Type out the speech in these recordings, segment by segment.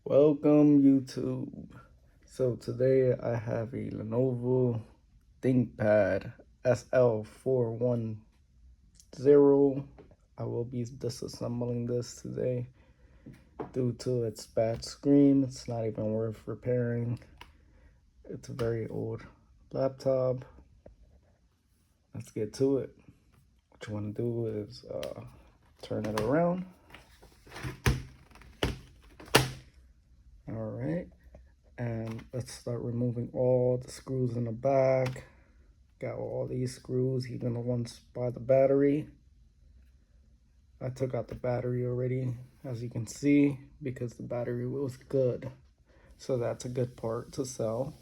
Welcome YouTube. So today I have a Lenovo ThinkPad SL410. I will be disassembling this today due to its bad screen. It's not even worth repairing. It's a very old laptop. Let's get to it. What you want to do is turn it around. All right. And let's start removing all the screws in the back. Got all these screws, even the ones by the battery. I took out the battery already, as you can see, because the battery was good. So that's a good part to sell.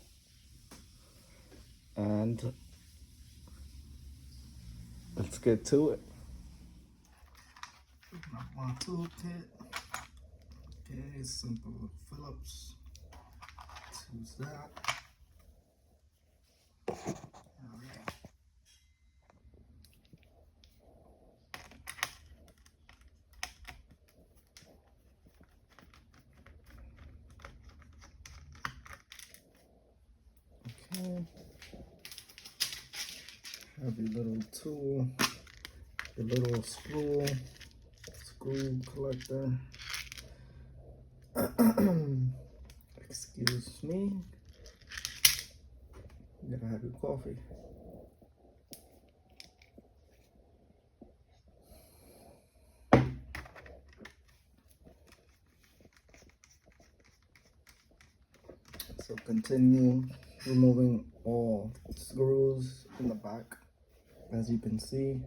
And let's get to it. Open up my toolkit. Okay, simple Phillips. Let's use that. All right. Okay. Have your little tool, your little screw collector. Excuse me. You gotta have your coffee. So continue removing all the screws in the back. As you can see,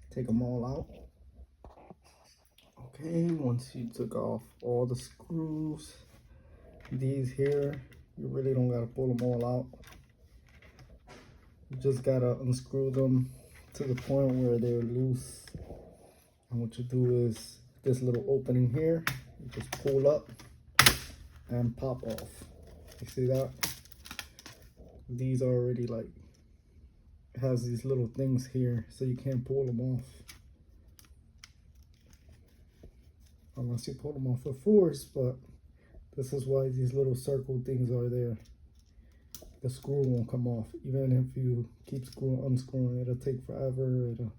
take them all out. Okay, once you took off all the screws, these here, you really don't gotta pull them all out. You just gotta unscrew them to the point where they're loose. And what you do is this little opening here, you just pull up and pop off. You see that? These are already like, it has these little things here, so you can't pull them off. Unless you pull them off with force, but this is why these little circle things are there. The screw won't come off. Even if you keep unscrewing, it'll take forever. It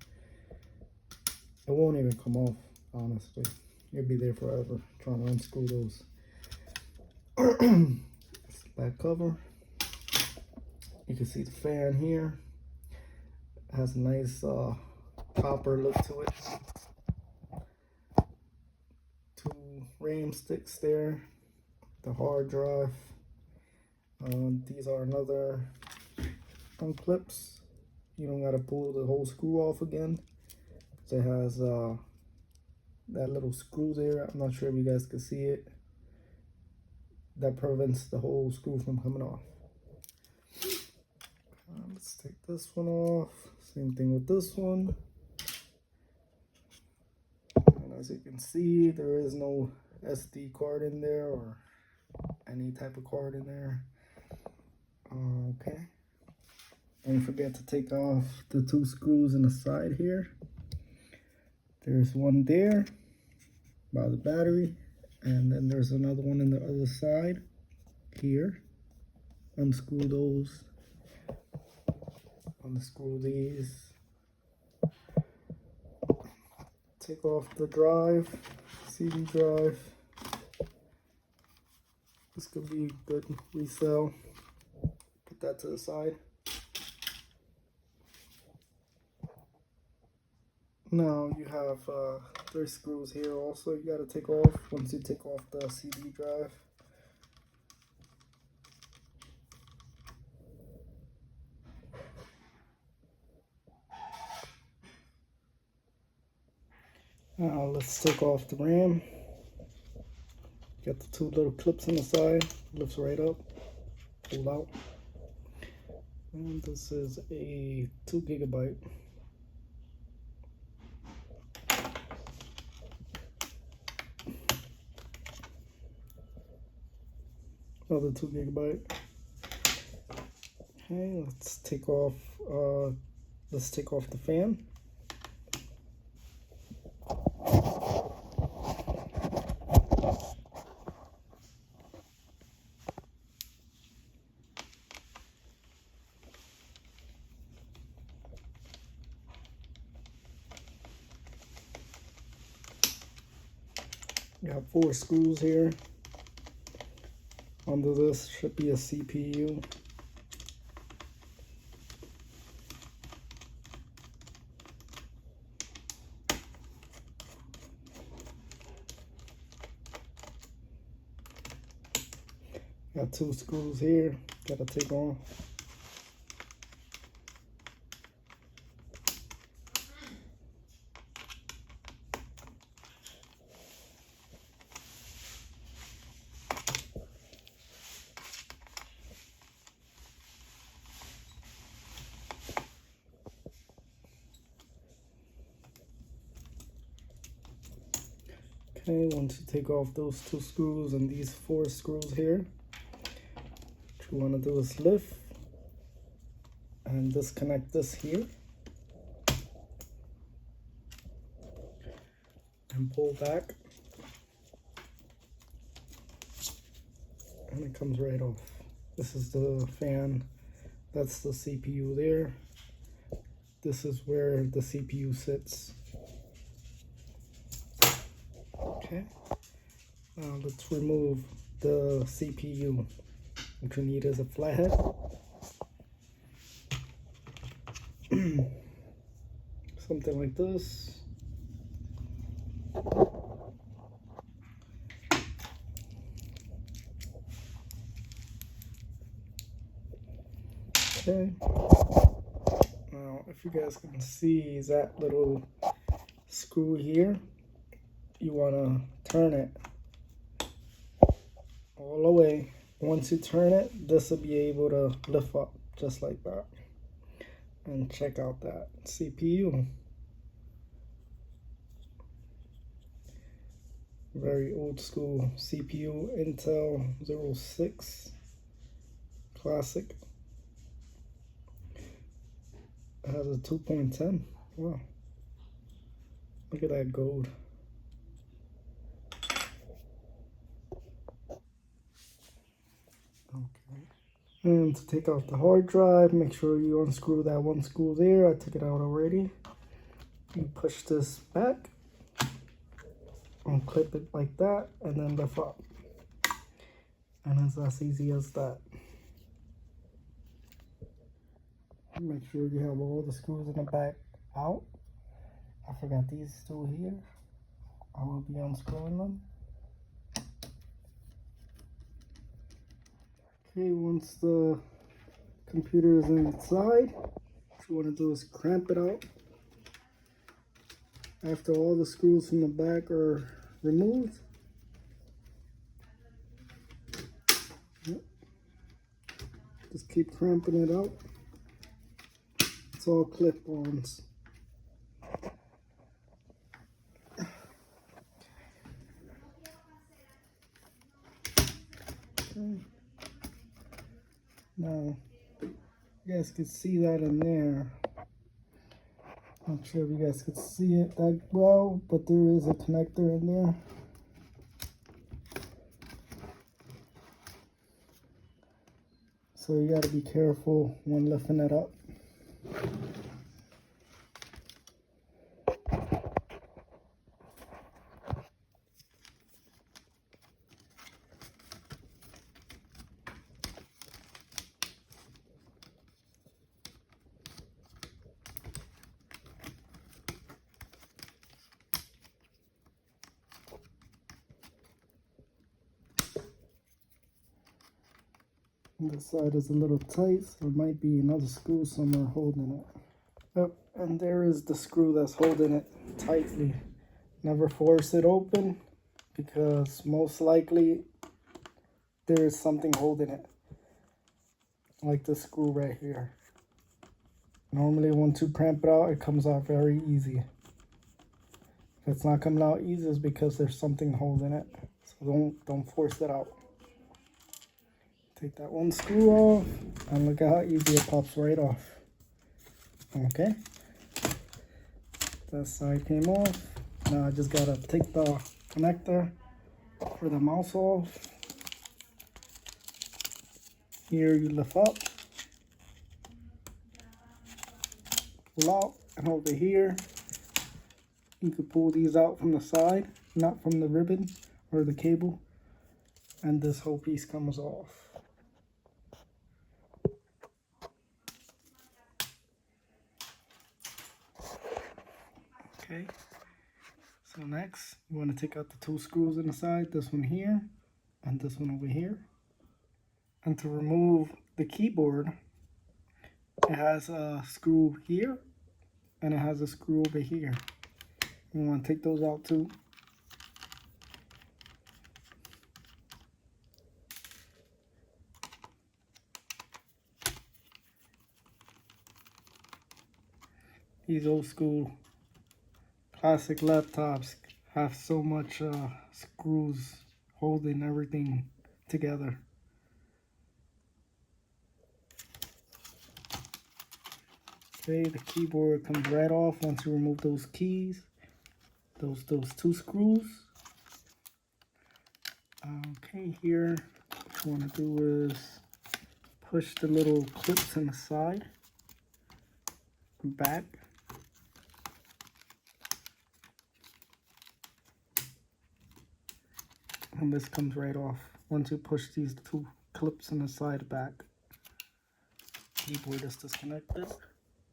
won't even come off, honestly. You'll be there forever trying to unscrew those. Back cover. You can see the fan here. It has a nice copper look to it. 2 RAM sticks there. The hard drive. These are another clips. You don't gotta pull the whole screw off again. It has that little screw there. I'm not sure if you guys can see it. That prevents the whole screw from coming off. Let's take this one off. Same thing with this one. And as you can see, there is no SD card in there or any type of card in there. Okay. Don't forget to take off the 2 screws in the side here. There's one there by the battery, and then there's another one in the other side here. Unscrew those. Unscrew these. Take off the drive, CD drive. This could be good resell. Put that to the side. Now you have 3 screws here also you gotta take off once you take off the CD drive. Now let's take off the RAM. Got the 2 little clips on the side, lifts right up, pull out. And this is a 2 GB. Another 2 GB. Okay, let's take off the fan. got 4 screws here. Under this should be a CPU. Got 2 screws here, gotta take off. Okay, once you take off those 2 screws and these 4 screws here, what you want to do is lift and disconnect this here and pull back, and it comes right off. This is the fan, that's the CPU there. This is where the CPU sits. Okay, now let's remove the CPU. What you need is a flathead. Something like this. Okay, now if you guys can see that little screw here, you want to turn it all the way. Once you turn it, this will be able to lift up just like that. And check out that CPU. Very old school CPU, Intel 06 Classic. It has a 2.10. Wow. Look at that gold. Okay. And to take off the hard drive, make sure you unscrew that 1 screw there. I took it out already. You push this back, unclip it like that, and then lift up. And it's as easy as that. Make sure you have all the screws in the back out. I forgot these 2 here. I will be unscrewing them. Okay, once the computer is inside, what you want to do is clamp it out. After all the screws from the back are removed, just keep cramping it out. It's all clip-ons. Okay. Now, you guys can see that in there. Not sure if you guys can see it that well, but there is a connector in there. So you got to be careful when lifting it up. This side is a little tight, so there might be another screw somewhere holding it. Yep, and there is the screw that's holding it tightly. Never force it open, because most likely there is something holding it. Like the screw right here. Normally once you cramp it out, it comes out very easy. If it's not coming out easy, it's because there's something holding it. So don't force it out. Take that 1 screw off, and look at how easy it pops right off. Okay, that side came off. Now I just gotta take the connector for the mouse off. Here you lift up, pull out, and over here you can pull these out from the side, not from the ribbon or the cable, and this whole piece comes off. Okay, so next you want to take out the two screws in the side, this one here and this one over here. And to remove the keyboard, it has a screw here and it has a screw over here. You want to take those out too. These old school classic laptops have so much screws holding everything together. Okay, the keyboard comes right off once you remove those keys, those two screws. Okay, here what you want to do is push the little clips in the side, back. And this comes right off once you push these two clips in the side back. Keyboard is disconnected.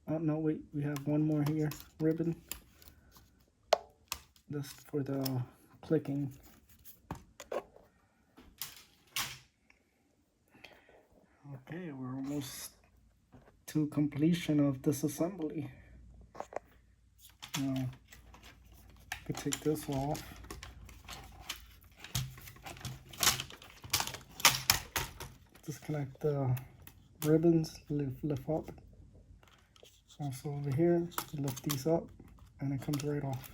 Oh no, wait, we have one more here, ribbon. This for the clicking. Okay, we're almost to completion of disassembly. Now, I could take this off. Disconnect the ribbons, lift up. Also over here, lift these up and it comes right off.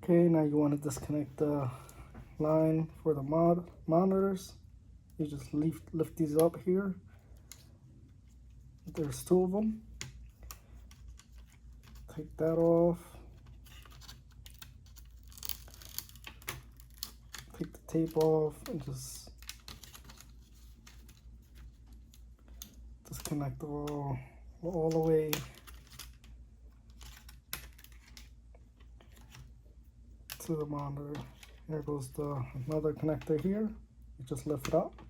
Okay, now you want to disconnect the line for the monitors. You just lift these up here. There's two of them. Take that off. Take the tape off and just disconnect all the way to the monitor. There goes another connector here. You just lift it up.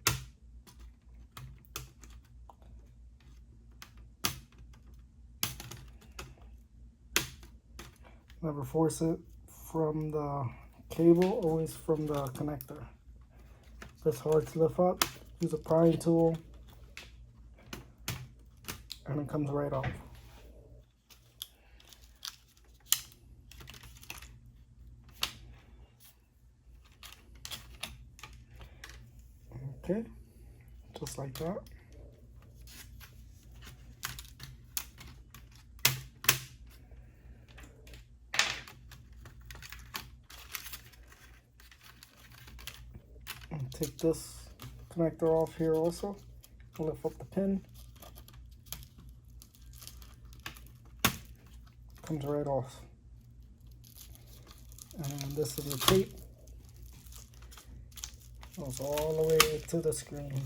Never force it from the cable, always from the connector. If it's hard to lift up, use a prying tool and it comes right off. Okay, just like that. And take this connector off here also. Lift up the pin. Comes right off. And this is the tape. Goes all the way to the screen.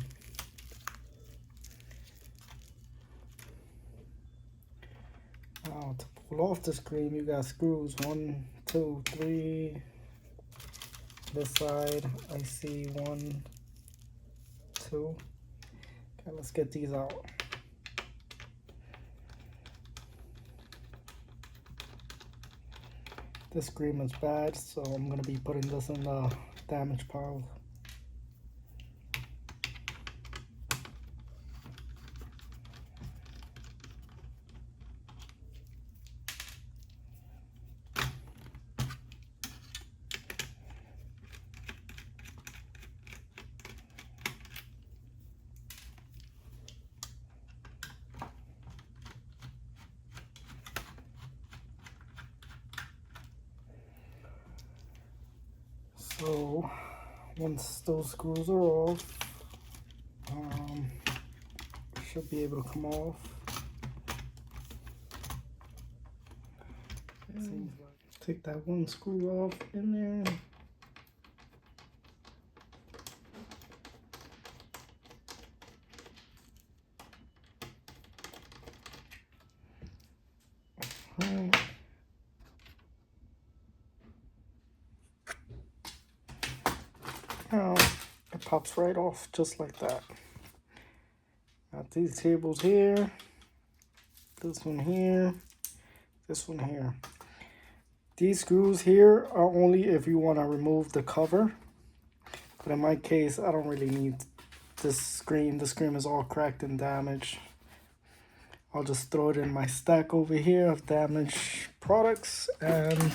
Now to pull off the screen, you got screws 1, 2, 3. This side, I see 1, 2. Okay, let's get these out. This screen is bad, so I'm gonna be putting this in the damage pile. So once those screws are off, should be able to come off. Seems like take that one screw off in there. Now it pops right off just like that. Got these cables here, this one here, this one here. These screws here are only if you want to remove the cover, but in my case I don't really need this screen. The screen is all cracked and damaged. I'll just throw it in my stack over here of damaged products, and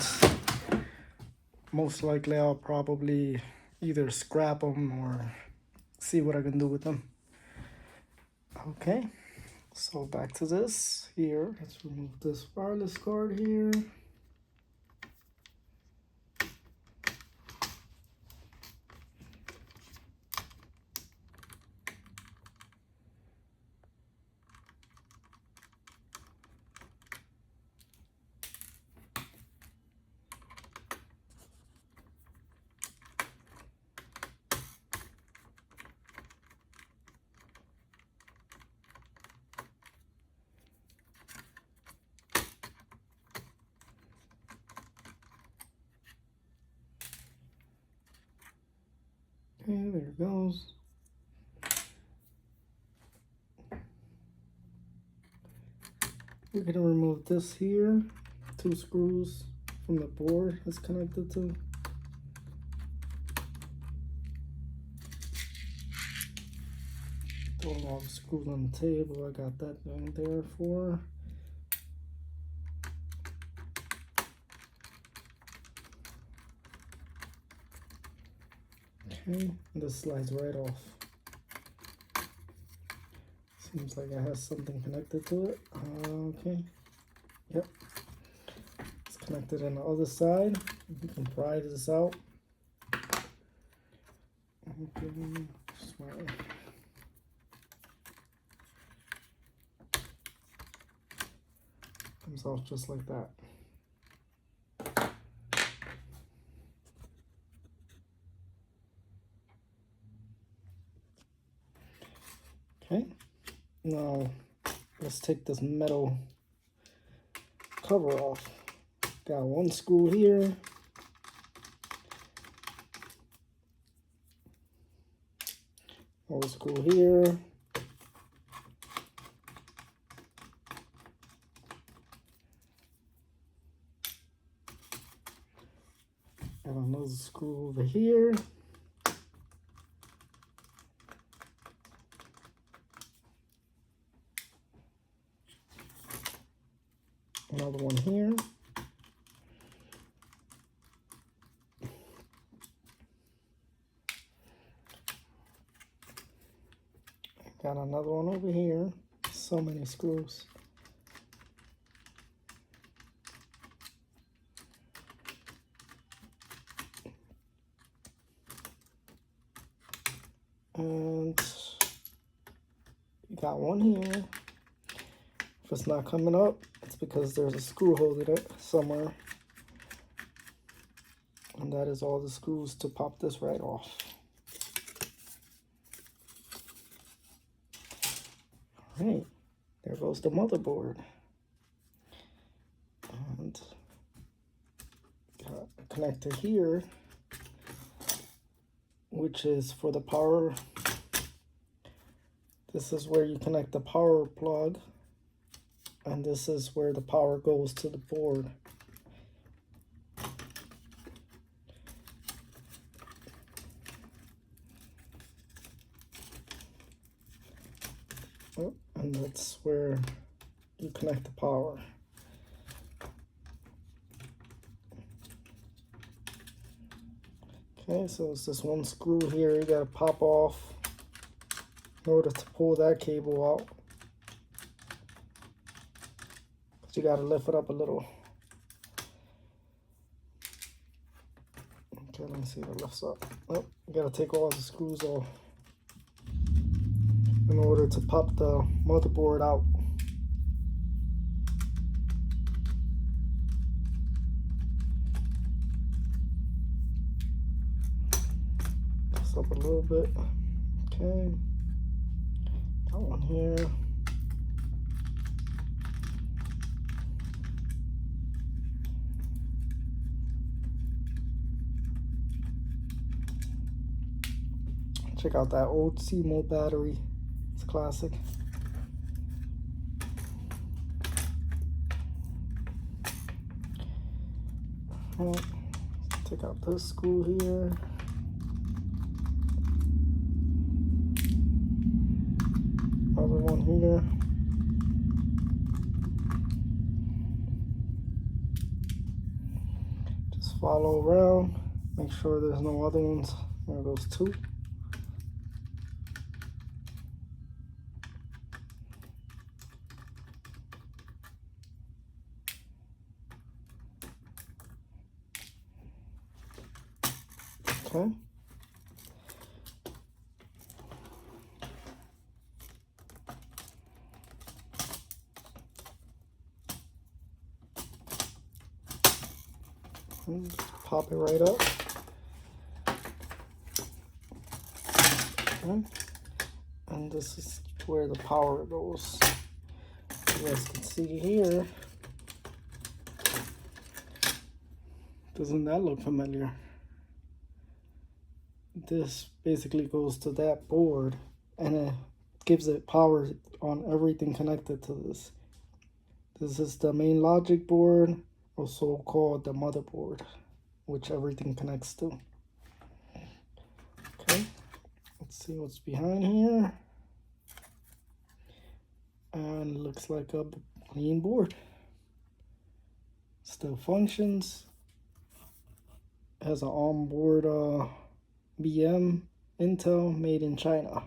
most likely I'll probably either scrap them or see what I can do with them. Okay, so back to this here. Let's remove this wireless card here. Okay, there it goes. We're gonna remove this here, 2 screws from the board it's connected to. Throwing all the screws on the table, I got that thing there for. Okay, and this slides right off. Seems like it has something connected to it. Okay, yep. It's connected on the other side. You can pry this out. Okay, this way. Comes off just like that. Okay, now let's take this metal cover off. Got 1 screw here. Another screw here. And another screw over here. Another one here. Got another one over here. So many screws. And you got one here. If it's not coming up, it's because there's a screw holding it somewhere. And that is all the screws to pop this right off. All right, there goes the motherboard. And got a connector here, which is for the power. This is where you connect the power plug, and this is where the power goes to the board. Oh, and that's where you connect the power. Okay, so it's this 1 screw here you gotta pop off in order to pull that cable out. But you gotta lift it up a little. Okay, let me see if it lifts up. Oh, you gotta take all the screws off in order to pop the motherboard out. This up a little bit. Okay. Got one here. Check out that old C-mode battery. It's classic. Alright, take out this screw here. Other one here. Just follow around. Make sure there's no other ones. There goes two. Okay. And pop it right up. Okay. And this is where the power goes. You guys can see here. Doesn't that look familiar? This basically goes to that board and it gives it power on everything connected to this. This is the main logic board, also called the motherboard, which everything connects to. Okay, let's see what's behind here. And it looks like a clean board. Still functions. Has an onboard BM Intel made in China.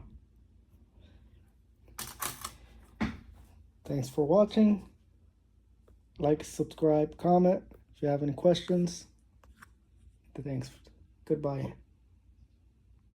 Thanks for watching. Like, subscribe, comment if you have any questions. Thanks. Goodbye.